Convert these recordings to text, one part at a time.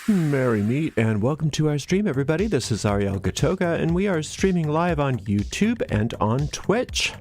Merry meet and welcome to our stream, everybody. This is Ariel and we are streaming live on YouTube and on Twitch.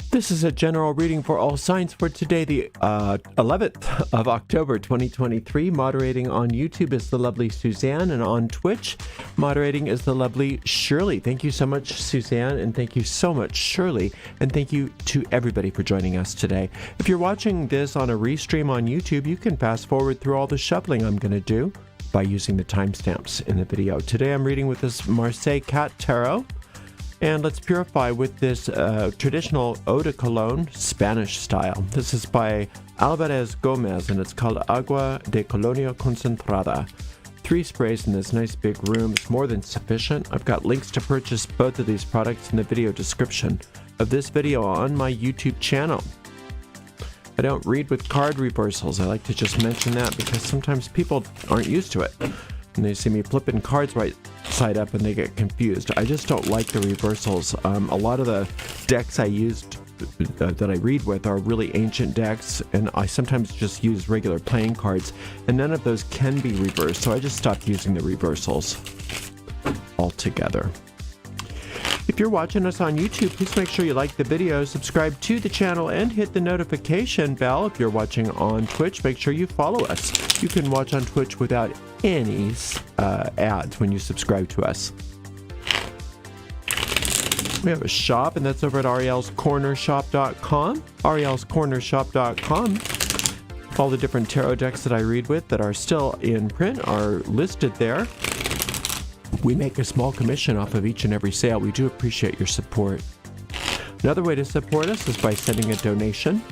This is a general reading for all signs for today, the 11th of October, 2023. Moderating on YouTube is the lovely Suzanne, and on Twitch, moderating is the lovely Shirley. Thank you so much, Suzanne, and thank you so much, Shirley, and thank you to everybody for joining us today. If you're watching this on a restream on YouTube, you can fast forward through all the shuffling I'm going to do by using the timestamps in the video. Today I'm reading with this Marseille Cat Tarot. And let's purify with this traditional eau de cologne, Spanish style. This is by Alvarez Gomez, and it's called Agua de Colonia Concentrada. 3 sprays in this nice big room. It's more than sufficient. I've got links to purchase both of these products in the video description of this video on my YouTube channel. I don't read with card reversals. I like to just mention that because sometimes people aren't used to it. And they see me flipping cards right side up and they get confused. I just don't like the reversals. A lot of the decks I used that I read with are really ancient decks, and I sometimes just use regular playing cards, and none of those can be reversed, so I just stopped using the reversals altogether. If you're watching us on YouTube, please make sure you like the video, subscribe to the channel, and hit the notification bell. If you're watching on Twitch, make sure you follow us. You can watch on Twitch without any ads when you subscribe to us. We have a shop, and that's over at arielscornershop.com. arielscornershop.com. All the different tarot decks that I read with that are still in print are listed there. We make a small commission off of each and every sale. We do appreciate your support. Another way to support us is by sending a donation.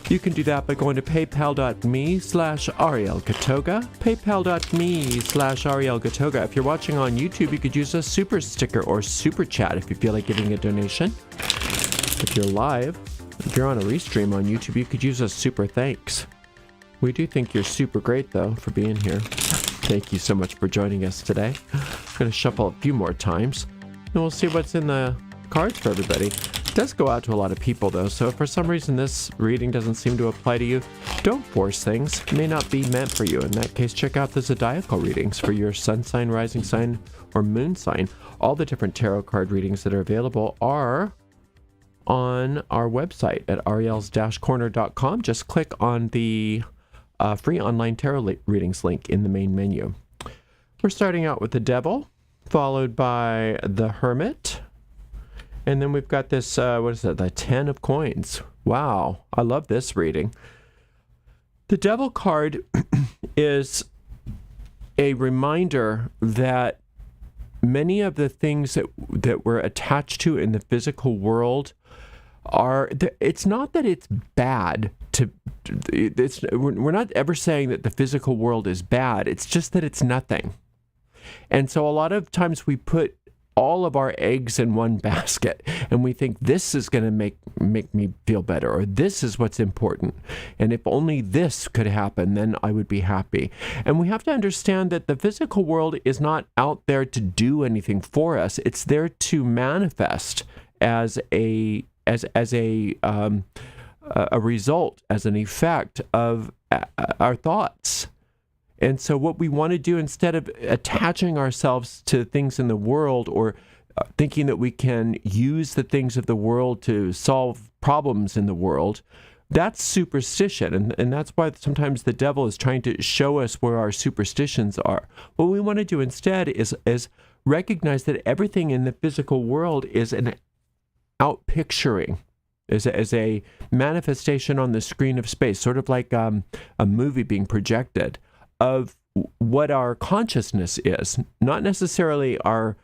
You can do that by going to paypal.me/arielgatoga. paypal.me/arielgatoga. If you're watching on YouTube, you could use a super sticker or super chat if you feel like giving a donation. If you're live, if you're on a restream on YouTube, you could use a super thanks. We do think you're super great, though, for being here. Thank you so much for joining us today. I'm going to shuffle a few more times, and we'll see what's in the cards for everybody. It does go out to a lot of people, though, so if for some reason this reading doesn't seem to apply to you, don't force things. It may not be meant for you. In that case, check out the Zodiacal readings for your sun sign, rising sign, or moon sign. All the different tarot card readings that are available are on our website at ariels-corner.com. Just click on the free online tarot readings link in the main menu. We're starting out with the Devil, followed by the Hermit, and then we've got this, what is it, the 10 of Coins. Wow, I love this reading. The Devil card is a reminder that many of the things that we're attached to in the physical world are, it's not that it's bad we're not ever saying that the physical world is bad. It's just that it's nothing. And so a lot of times we put all of our eggs in one basket and we think this is going to make me feel better, or this is what's important. And if only this could happen, then I would be happy. And we have to understand that the physical world is not out there to do anything for us. It's there to manifest as a result, as an effect of our thoughts. And so what we want to do, instead of attaching ourselves to things in the world or thinking that we can use the things of the world to solve problems in the world, that's superstition. And that's why sometimes the devil is trying to show us where our superstitions are. What we want to do instead is recognize that everything in the physical world is an outpicturing, as a manifestation on the screen of space, sort of like a movie being projected of what our consciousness is, not necessarily our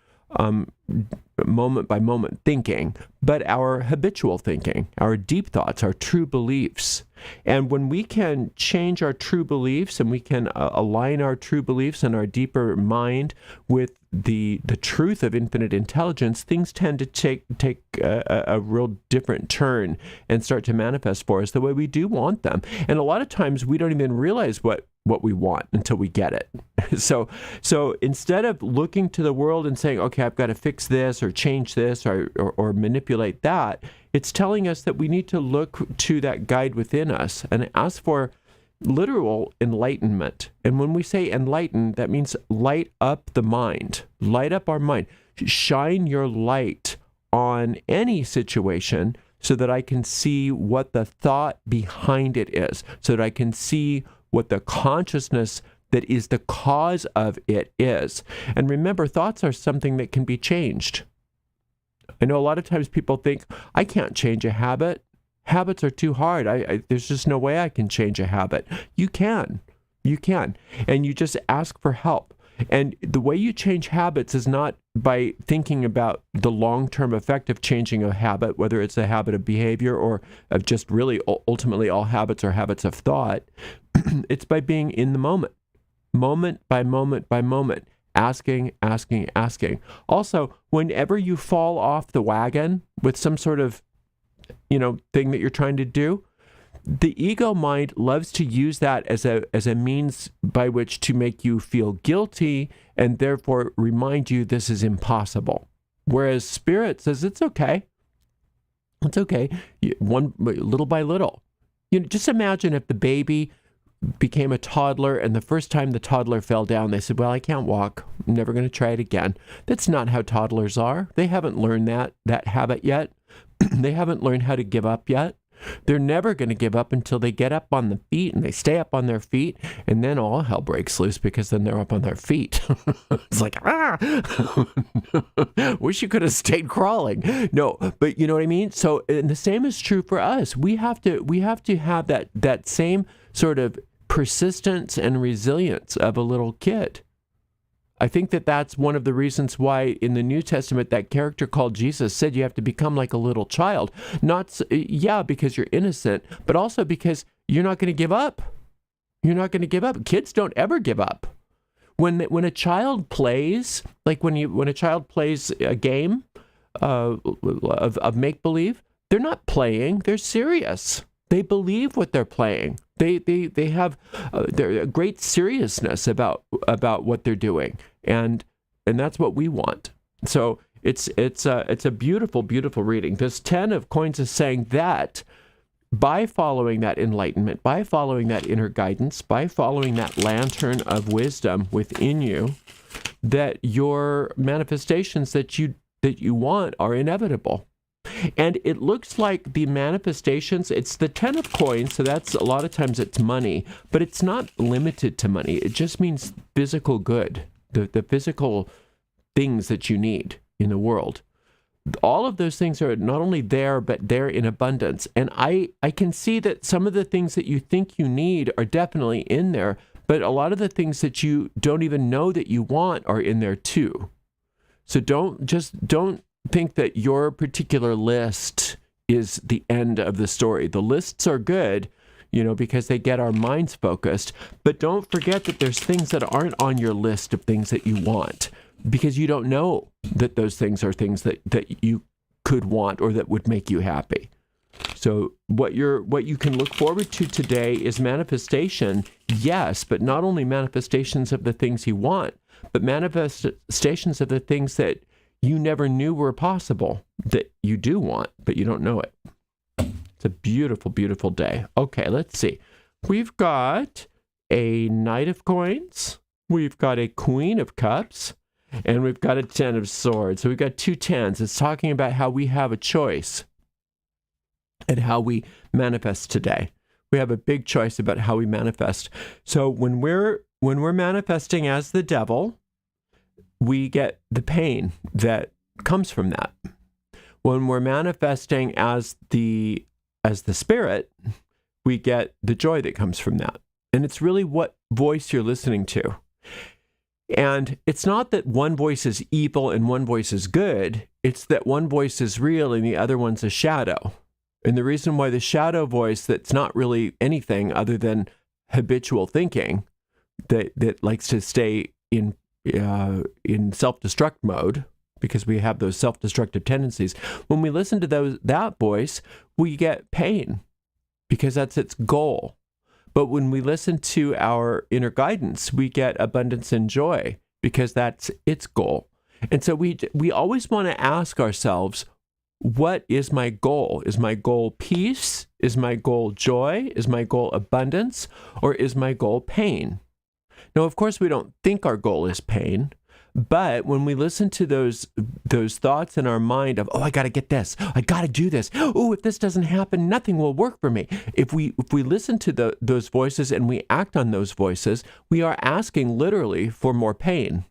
moment by moment thinking, but our habitual thinking, our deep thoughts, our true beliefs. And when we can change our true beliefs and we can align our true beliefs and our deeper mind with the truth of infinite intelligence, things tend to take a real different turn and start to manifest for us the way we do want them. And a lot of times we don't even realize what we want until we get it. So instead of looking to the world and saying, okay, I've got to fix this or change this or manipulate that, it's telling us that we need to look to that guide within us and ask for literal enlightenment. And when we say enlighten, that means light up the mind, light up our mind, shine your light on any situation so that I can see what the thought behind it is, so that I can see what the consciousness that is the cause of it is. And remember, thoughts are something that can be changed. I know a lot of times people think, I can't change a habit. Habits are too hard. There's just no way I can change a habit. You can. You can. And you just ask for help. And the way you change habits is not by thinking about the long-term effect of changing a habit, whether it's a habit of behavior or of just really ultimately all habits are habits of thought. It's by being in the moment by moment by moment, asking. Also, whenever you fall off the wagon with some sort of, thing that you're trying to do, the ego mind loves to use that as a means by which to make you feel guilty and therefore remind you this is impossible. Whereas spirit says it's okay. It's okay. Little by little. Just imagine if the baby became a toddler and the first time the toddler fell down, they said, well, I can't walk. I'm never going to try it again. That's not how toddlers are. They haven't learned that habit yet. They haven't learned how to give up yet. They're never going to give up until they get up on the feet and they stay up on their feet, and then all hell breaks loose because then they're up on their feet. It's like, wish you could have stayed crawling. No, but you know what I mean? So, and the same is true for us. We have to have that same sort of persistence and resilience of a little kid. I think that's one of the reasons why in the New Testament that character called Jesus said you have to become like a little child. Not, because you're innocent, but also because you're not going to give up. You're not going to give up. Kids don't ever give up. When a child plays, like when a child plays a game of make-believe, they're not playing, they're serious. They believe what they're playing. They have a great seriousness about what they're doing, and that's what we want. So it's a beautiful, beautiful reading. This 10 of coins is saying that by following that enlightenment, by following that inner guidance, by following that lantern of wisdom within you, that your manifestations that you want are inevitable. And it looks like the manifestations, it's the 10 of coins, so that's a lot of times it's money, but it's not limited to money. It just means physical good, the physical things that you need in the world. All of those things are not only there, but they're in abundance. And I can see that some of the things that you think you need are definitely in there, but a lot of the things that you don't even know that you want are in there too. So don't think that your particular list is the end of the story. The lists are good, because they get our minds focused, but don't forget that there's things that aren't on your list of things that you want, because you don't know that those things are things that you could want or that would make you happy. So what you can look forward to today is manifestation, yes, but not only manifestations of the things you want, but manifestations of the things that you never knew were possible, that you do want, but you don't know it. It's a beautiful, beautiful day. Okay, let's see. We've got a Knight of Coins, we've got a Queen of Cups, and we've got a 10 of Swords. So we've got two 10s. It's talking about how we have a choice and how we manifest today. We have a big choice about how we manifest. So when we're manifesting as the devil, we get the pain that comes from that. When we're manifesting as the spirit, we get the joy that comes from that. And it's really what voice you're listening to. And it's not that one voice is evil and one voice is good. It's that one voice is real and the other one's a shadow. And the reason why the shadow voice that's not really anything other than habitual thinking that likes to stay in self-destruct mode, because we have those self-destructive tendencies. When we listen to that voice, we get pain because that's its goal. But when we listen to our inner guidance, we get abundance and joy because that's its goal. And so we always want to ask ourselves, what is my goal? Is my goal peace? Is my goal joy? Is my goal abundance? Or is my goal pain? Now, of course, we don't think our goal is pain, but when we listen to those thoughts in our mind of, oh, I got to get this, I got to do this, oh, if this doesn't happen, nothing will work for me. If we listen to those voices and we act on those voices, we are asking literally for more pain.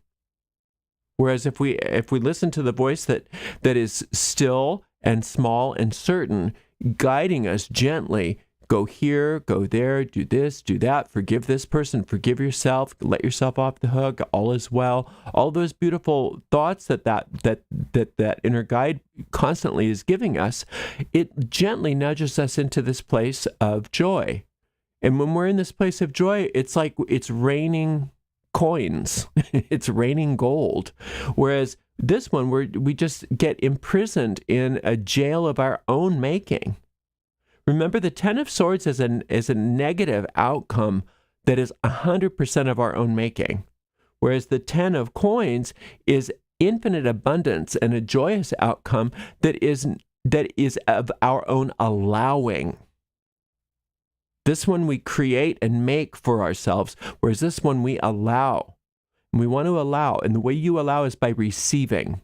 Whereas if we listen to the voice that is still and small and certain, guiding us gently, go here, go there, do this, do that, forgive this person, forgive yourself, let yourself off the hook, all is well. All those beautiful thoughts that inner guide constantly is giving us, it gently nudges us into this place of joy. And when we're in this place of joy, it's like it's raining coins. It's raining gold. Whereas this one, we just get imprisoned in a jail of our own making. Remember, the Ten of Swords is a negative outcome that is 100% of our own making. Whereas the Ten of Coins is infinite abundance and a joyous outcome that is of our own allowing. This one we create and make for ourselves, whereas this one we allow. And we want to allow, and the way you allow is by receiving,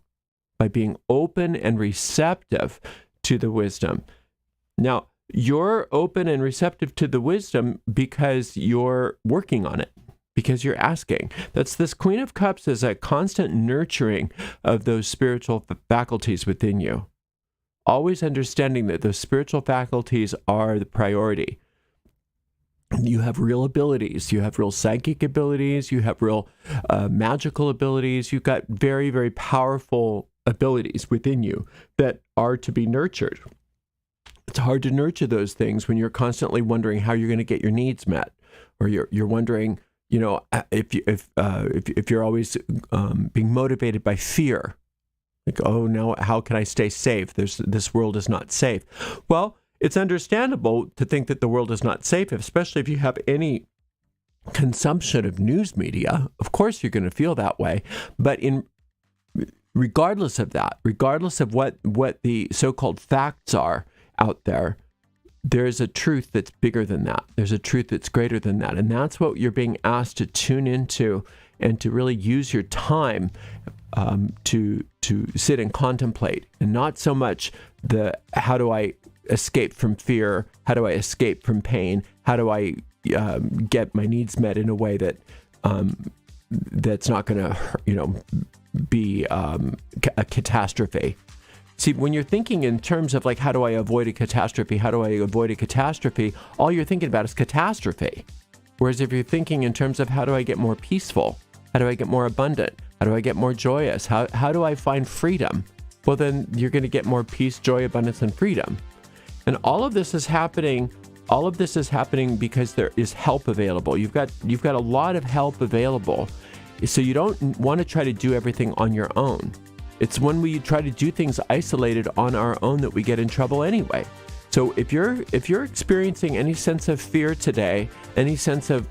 by being open and receptive to the wisdom. Now, you're open and receptive to the wisdom because you're working on it, because you're asking. This Queen of Cups is a constant nurturing of those spiritual faculties within you. Always understanding that those spiritual faculties are the priority. You have real abilities. You have real psychic abilities. You have real magical abilities. You've got very, very powerful abilities within you that are to be nurtured. It's hard to nurture those things when you're constantly wondering how you're going to get your needs met, or you're wondering, if you're always being motivated by fear, like, oh, now how can I stay safe? This world is not safe. Well, it's understandable to think that the world is not safe, especially if you have any consumption of news media. Of course, you're going to feel that way. But regardless of that, regardless of what the so-called facts are out there, there's a truth that's bigger than that. There's a truth that's greater than that. And that's what you're being asked to tune into and to really use your time to sit and contemplate, and not so much how do I escape from fear? How do I escape from pain? How do I get my needs met in a way that that's not going to, be a catastrophe? See, when you're thinking in terms of like, how do I avoid a catastrophe? How do I avoid a catastrophe? All you're thinking about is catastrophe. Whereas if you're thinking in terms of how do I get more peaceful? How do I get more abundant? How do I get more joyous? How do I find freedom? Well, then you're going to get more peace, joy, abundance, and freedom. And all of this is happening because there is help available. You've got a lot of help available. So you don't want to try to do everything on your own. It's when we try to do things isolated on our own that we get in trouble anyway. So if you're experiencing any sense of fear today, any sense of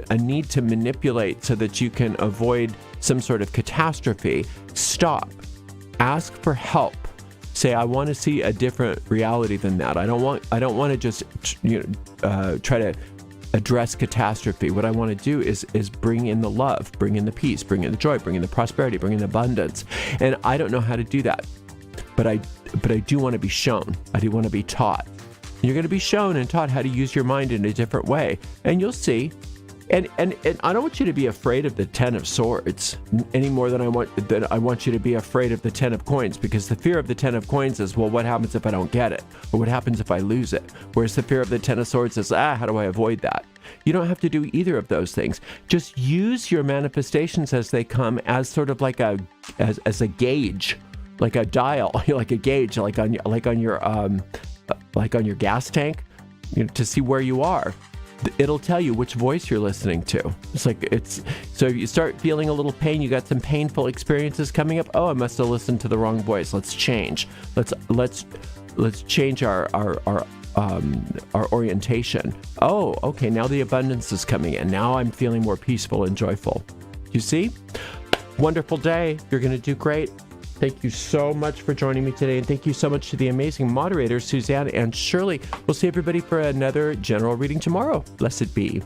a need to manipulate so that you can avoid some sort of catastrophe, stop. Ask for help. Say, I want to see a different reality than that. I don't want to just try to address catastrophe. What I want to do is bring in the love, bring in the peace, bring in the joy, bring in the prosperity, bring in the abundance. And I don't know how to do that, but I do want to be shown. I do want to be taught. You're going to be shown and taught how to use your mind in a different way, and you'll see. And I don't want you to be afraid of the Ten of Swords any more than I want you to be afraid of the Ten of Coins, because the fear of the Ten of Coins is, well, what happens if I don't get it? Or what happens if I lose it? Whereas the fear of the Ten of Swords is, how do I avoid that? You don't have to do either of those things. Just use your manifestations as they come as sort of like as a gauge, like a dial, like a gauge, like on your gas tank, to see where you are. It'll tell you which voice you're listening to. So if you start feeling a little pain, you got some painful experiences coming up. Oh, I must have listened to the wrong voice. Let's change. Let's change our orientation. Oh, okay. Now the abundance is coming in. Now I'm feeling more peaceful and joyful. You see? Wonderful day. You're going to do great. Thank you so much for joining me today, and thank you so much to the amazing moderators, Suzanne and Shirley. We'll see everybody for another general reading tomorrow. Blessed be.